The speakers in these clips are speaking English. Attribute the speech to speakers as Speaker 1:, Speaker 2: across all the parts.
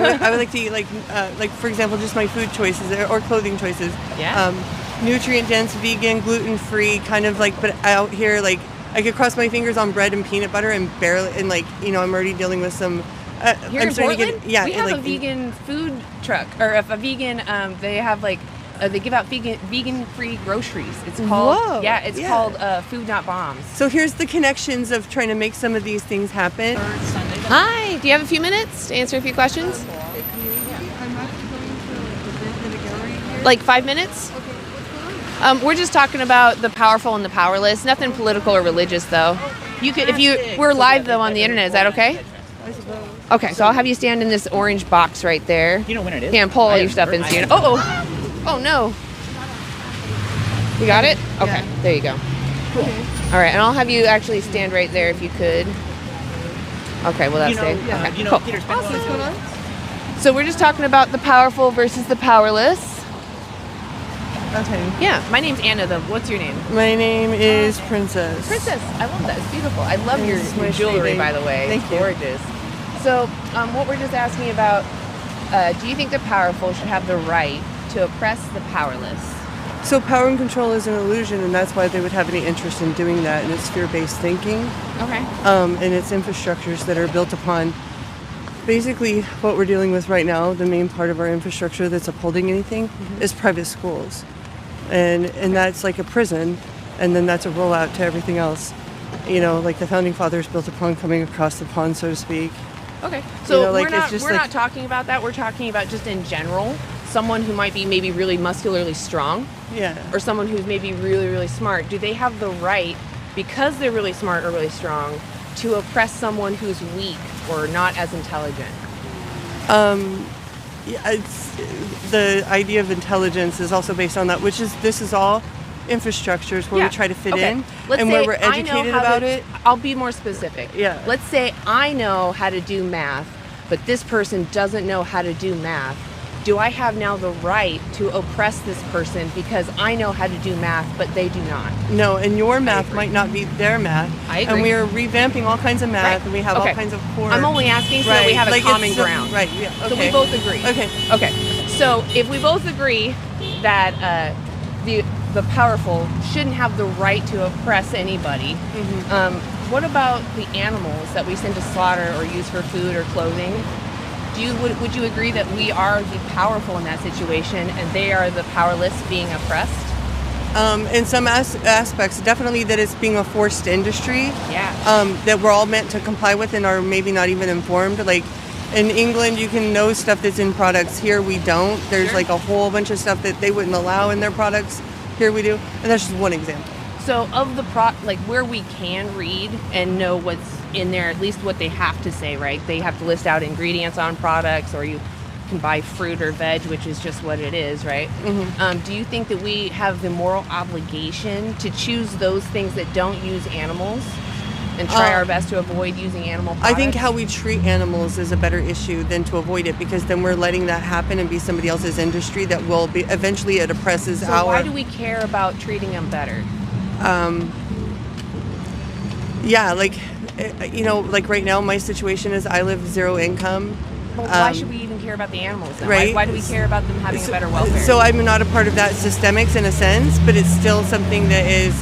Speaker 1: I would like to eat like for example, just my food choices or clothing choices.
Speaker 2: Yeah.
Speaker 1: Nutrient dense, vegan, gluten free, kind of like. But out here, like I could cross my fingers on bread and peanut butter and barely, and like I'm already dealing with some.
Speaker 2: Here
Speaker 1: I'm
Speaker 2: in
Speaker 1: starting
Speaker 2: Portland,
Speaker 1: to get
Speaker 2: we have a vegan food truck, or if a vegan. They have like. They give out vegan-free groceries. It's called called Food Not Bombs.
Speaker 1: So here's the connections of trying to make some of these things happen.
Speaker 2: Hi, do you have a few minutes to answer a few questions?
Speaker 1: I'm actually going to event in a gallery here.
Speaker 2: Like 5 minutes?
Speaker 1: Okay, what's going on?
Speaker 2: We're just talking about the powerful and the powerless. Nothing political or religious, though. You could, we're live though on the internet. Is that okay?
Speaker 1: I suppose.
Speaker 2: Okay, so I'll have you stand in this orange box right there.
Speaker 3: You know when it is?
Speaker 2: Yeah, and pull all your stuff in. Oh no. You got it? Okay,
Speaker 1: Yeah.
Speaker 2: there you go.
Speaker 1: Okay.
Speaker 2: All right, and I'll have you actually stand right there if you could. Okay, well that's it. Okay, cool.
Speaker 3: Peter,
Speaker 1: Awesome. What's going on?
Speaker 2: So we're just talking about the powerful versus the powerless.
Speaker 1: Okay.
Speaker 2: Yeah, my name's Anna though. What's your name?
Speaker 1: My name is Princess.
Speaker 2: Princess. I love that. It's beautiful. I love your
Speaker 1: It's my
Speaker 2: jewelry,
Speaker 1: shading.
Speaker 2: by the way.
Speaker 1: Thank
Speaker 2: It's
Speaker 1: you.
Speaker 2: gorgeous. So, what we're just asking about, do you think the powerful should have the right to oppress the powerless?
Speaker 1: So power and control is an illusion, and that's why they would have any interest in doing that. And it's fear-based thinking,
Speaker 2: Okay.
Speaker 1: and it's infrastructures that are built upon. Basically, what we're dealing with right now, the main part of our infrastructure that's upholding anything, is private schools, and that's like a prison, and then that's a rollout to everything else. Like the founding fathers built upon coming across the pond, so to speak.
Speaker 2: Okay. So
Speaker 1: like,
Speaker 2: we're not talking about that. We're talking about just in general, someone who might be maybe really muscularly strong,
Speaker 1: Yeah.
Speaker 2: or someone who's maybe really, really smart. Do they have the right, because they're really smart or really strong, to oppress someone who's weak or not as intelligent?
Speaker 1: Yeah, it's, the idea of intelligence is also based on that, this is all infrastructures where we try to fit in,
Speaker 2: Let's
Speaker 1: and
Speaker 2: say
Speaker 1: where we're
Speaker 2: I know
Speaker 1: educated
Speaker 2: how
Speaker 1: about it.
Speaker 2: I'll be more specific.
Speaker 1: Yeah.
Speaker 2: Let's say I know how to do math, but this person doesn't know how to do math. Do I have now the right to oppress this person because I know how to do math, but they do not?
Speaker 1: No, and your math might not be their math.
Speaker 2: I agree.
Speaker 1: And we are revamping all kinds of math,
Speaker 2: Right.
Speaker 1: and we have all kinds of core.
Speaker 2: I'm only asking so that we have a common ground.
Speaker 1: Right, yeah, okay.
Speaker 2: So we both agree.
Speaker 1: Okay.
Speaker 2: So if we both agree that the powerful shouldn't have the right to oppress anybody, what about the animals that we send to slaughter or use for food or clothing? Would you agree that we are the powerful in that situation and they are the powerless being oppressed?
Speaker 1: In some aspects, definitely that it's being a forced industry.
Speaker 2: Yeah.
Speaker 1: That we're all meant to comply with and are maybe not even informed. Like in England, you can know stuff that's in products. Here we don't. There's like a whole bunch of stuff that they wouldn't allow in their products. Here we do. And that's just one example.
Speaker 2: So of the where we can read and know what's in there, at least what they have to say, right? They have to list out ingredients on products, or you can buy fruit or veg, which is just what it is, right? Do you think that we have the moral obligation to choose those things that don't use animals and try our best to avoid using animal products?
Speaker 1: I think how we treat animals is a better issue than to avoid it, because then we're letting that happen and be somebody else's industry that will be eventually it oppresses
Speaker 2: So
Speaker 1: our.
Speaker 2: why do we care about treating them better?
Speaker 1: Yeah, like right now my situation is I live zero income.
Speaker 2: Well, why should we even care about the animals then?
Speaker 1: Right.
Speaker 2: Why do we care about them having a better welfare?
Speaker 1: So I'm not a part of that systemics in a sense, but it's still something that is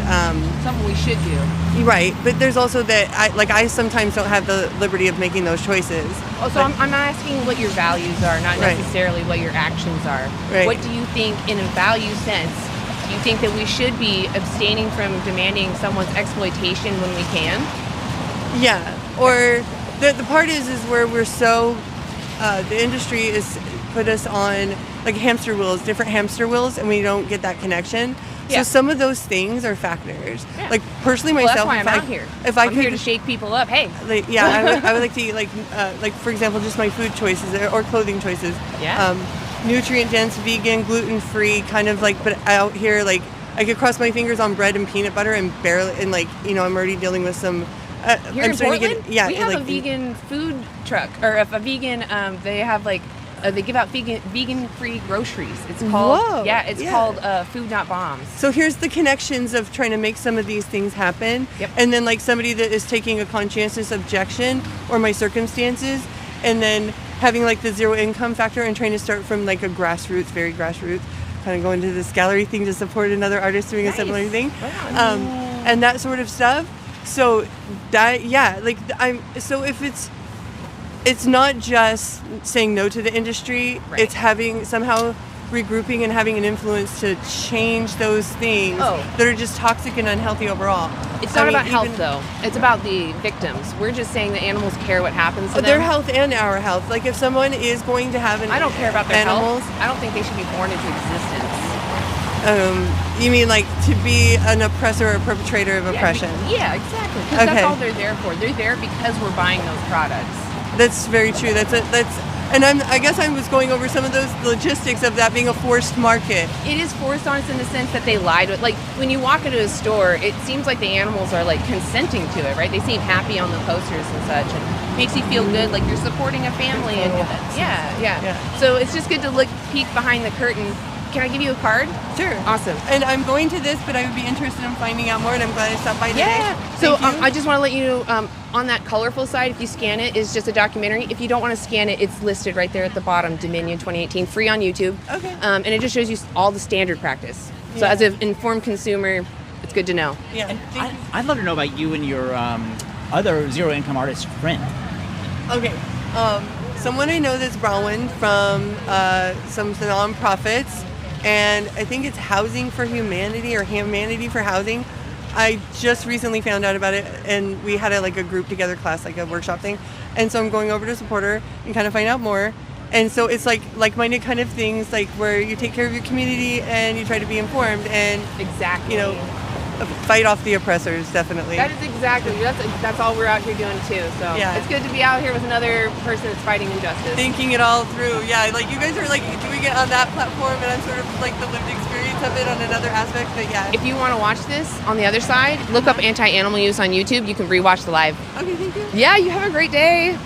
Speaker 2: something we should do.
Speaker 1: right. But there's also that I sometimes don't have the liberty of making those choices.
Speaker 2: Oh, so I'm asking what your values are, not
Speaker 1: Right.
Speaker 2: necessarily what your actions are.
Speaker 1: Right.
Speaker 2: What do you think, in a value sense, do you think that we should be abstaining from demanding someone's exploitation when we can?
Speaker 1: Yeah. Or the part is where we're so the industry is put us on like hamster wheels, different hamster wheels, and we don't get that connection.
Speaker 2: Yeah.
Speaker 1: So some of those things are factors.
Speaker 2: Yeah.
Speaker 1: Like personally
Speaker 2: Well,
Speaker 1: myself,
Speaker 2: that's why I'm out here. I'm here to shake people up. Hey.
Speaker 1: I would like to eat like for example, just my food choices or clothing choices.
Speaker 2: Yeah.
Speaker 1: Nutrient dense, vegan, gluten free, kind of like. But out here, like I could cross my fingers on bread and peanut butter and barely, and I'm already dealing with some.
Speaker 2: Here
Speaker 1: I'm
Speaker 2: in
Speaker 1: starting
Speaker 2: Portland,
Speaker 1: to get,
Speaker 2: we have a vegan food truck, or if a vegan, they have they give out vegan-free groceries. It's called called Food Not Bombs.
Speaker 1: So here's the connections of trying to make some of these things happen.
Speaker 2: Yep.
Speaker 1: And then like somebody that is taking a conscientious objection or my circumstances, and then having like the zero income factor and trying to start from like a very grassroots, kind of going to this gallery thing to support another artist doing a similar thing, and that sort of stuff. So that, so if it's not just saying no to the industry, it's having somehow regrouping and having an influence to change those things that are just toxic and unhealthy overall.
Speaker 2: It's not about health, though. It's about the victims. We're just saying that animals care what happens to them.
Speaker 1: Their health and our health. Like if someone is going to have
Speaker 2: I don't care about their health. I don't think they should be born into existence.
Speaker 1: You mean like to be an oppressor or perpetrator of oppression?
Speaker 2: Yeah, exactly. Because that's all they're there for. They're there because we're buying those products.
Speaker 1: That's very true. And I guess I was going over some of those logistics of that being a forced market.
Speaker 2: It is forced on us in the sense that they lied. Like when you walk into a store, it seems like the animals are like consenting to it, right? They seem happy on the posters and such, and it makes you feel good, like you're supporting a family. And yeah. So it's just good to peek behind the curtain. Can I give you a card?
Speaker 1: Sure.
Speaker 2: Awesome.
Speaker 1: And I'm going to this, but I would be interested in finding out more, and I'm glad I stopped by today.
Speaker 2: Yeah. So I just want to let you know, on that colorful side, if you scan it, it's just a documentary. If you don't want to scan it, it's listed right there at the bottom, Dominion 2018, free on YouTube.
Speaker 1: Okay.
Speaker 2: And it just shows you all the standard practice. So as an informed consumer, it's good to know.
Speaker 1: Yeah.
Speaker 3: And I'd love to know about you and your other zero-income artist friend.
Speaker 1: Okay. Someone I know that's Brown from some nonprofits, and I think it's Housing for Humanity or Humanity for Housing. I just recently found out about it, and we had a group together class, like a workshop thing. And so I'm going over to support her and kind of find out more. And so it's like-minded kind of things, like where you take care of your community and you try to be informed and fight off the oppressors, definitely.
Speaker 2: That is exactly. That's all we're out here doing too. So it's good to be out here with another person that's fighting injustice.
Speaker 1: Thinking it all through. Yeah, like you guys are like doing it on that platform, and I'm sort of like the lived experience of it on another aspect. But yeah.
Speaker 2: If you want to watch this on the other side, look up anti-animal use on YouTube. You can rewatch the live.
Speaker 1: Okay, thank you.
Speaker 2: Yeah, you have a great day.